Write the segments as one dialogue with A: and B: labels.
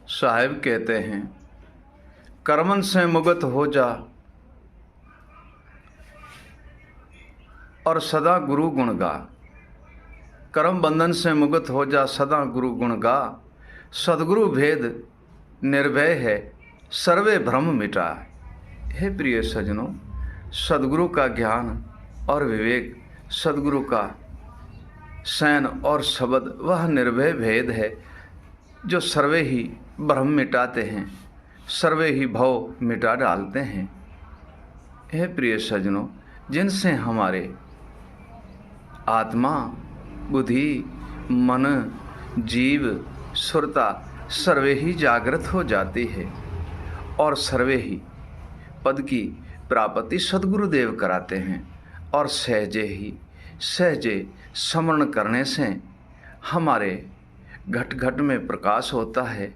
A: साहिब कहते हैं, कर्मन से मुक्त हो जा और सदा गुरु गुण गा। कर्म बंधन से मुक्त हो जा, सदा गुरु गुण गा। सदगुरु भेद निर्भय है, सर्वे भ्रम मिटा। हे प्रिय सजनों, सदगुरु का ज्ञान और विवेक, सदगुरु का सैन और शब्द वह निर्भय भेद है जो सर्वे ही भ्रम मिटाते हैं, सर्वे ही भव मिटा डालते हैं। हे प्रिय सजनों, जिनसे हमारे आत्मा, बुद्धि, मन, जीव, सुरता सर्वे ही जागृत हो जाती है और सर्वे ही पद की प्राप्ति सद्गुरुदेव कराते हैं। और सहजे स्मरण करने से हमारे घट घट में प्रकाश होता है,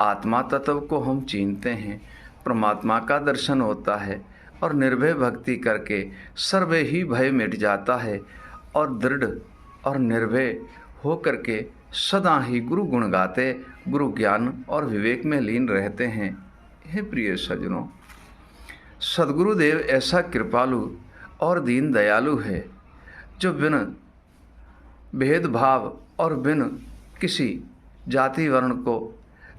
A: आत्मा तत्व को हम चिन्हते हैं, परमात्मा का दर्शन होता है और निर्भय भक्ति करके सर्वे ही भय मिट जाता है और दृढ़ और निर्भय हो करके सदा ही गुरु गुण गाते, गुरु ज्ञान और विवेक में लीन रहते हैं। हे प्रिय सज्जनों, सद्गुरुदेव ऐसा कृपालु और दीन दयालु है जो बिन भेदभाव और बिन किसी जाति वर्ण को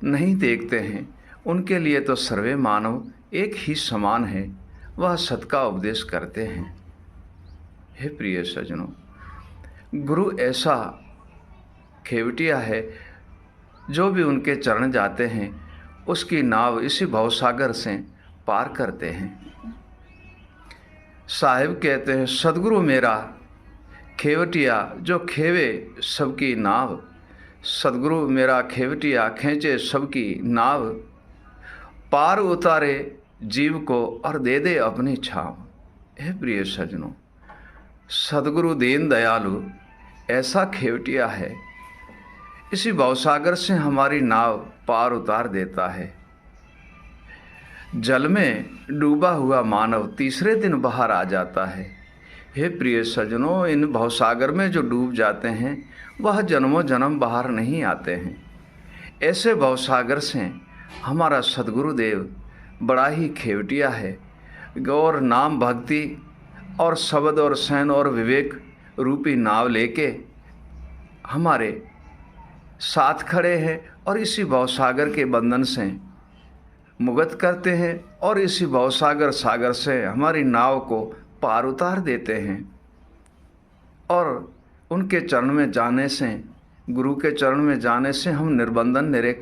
A: नहीं देखते हैं। उनके लिए तो सर्वे मानव एक ही समान है, वह सत का उपदेश करते हैं। हे प्रिय सज्जनों, गुरु ऐसा खेवटिया है जो भी उनके चरण जाते हैं उसकी नाव इसी भवसागर से पार करते हैं। साहिब कहते हैं, सदगुरु मेरा खेवटिया जो खेवे सबकी नाव। सदगुरु मेरा खेवटिया खींचे सबकी नाव, पार उतारे जीव को और दे दे अपनी छाव। हे प्रिय सजनों, सदगुरु दीन दयालु ऐसा खेवटिया है, इसी भवसागर से हमारी नाव पार उतार देता है। जल में डूबा हुआ मानव तीसरे दिन बाहर आ जाता है। हे प्रिय सज्जनों, इन भवसागर में जो डूब जाते हैं वह जन्मों जन्म बाहर नहीं आते हैं। ऐसे भवसागर से हमारा सद्गुरुदेव बड़ा ही खेवटिया है और नाम, भक्ति और शब्द और सैन और विवेक रूपी नाव लेके हमारे साथ खड़े हैं और इसी भवसागर के बंधन से मुक्त करते हैं और इसी भवसागर सागर से हमारी नाव को पार उतार देते हैं। और उनके चरण में जाने से, गुरु के चरण में जाने से हम निर्बंधन निरे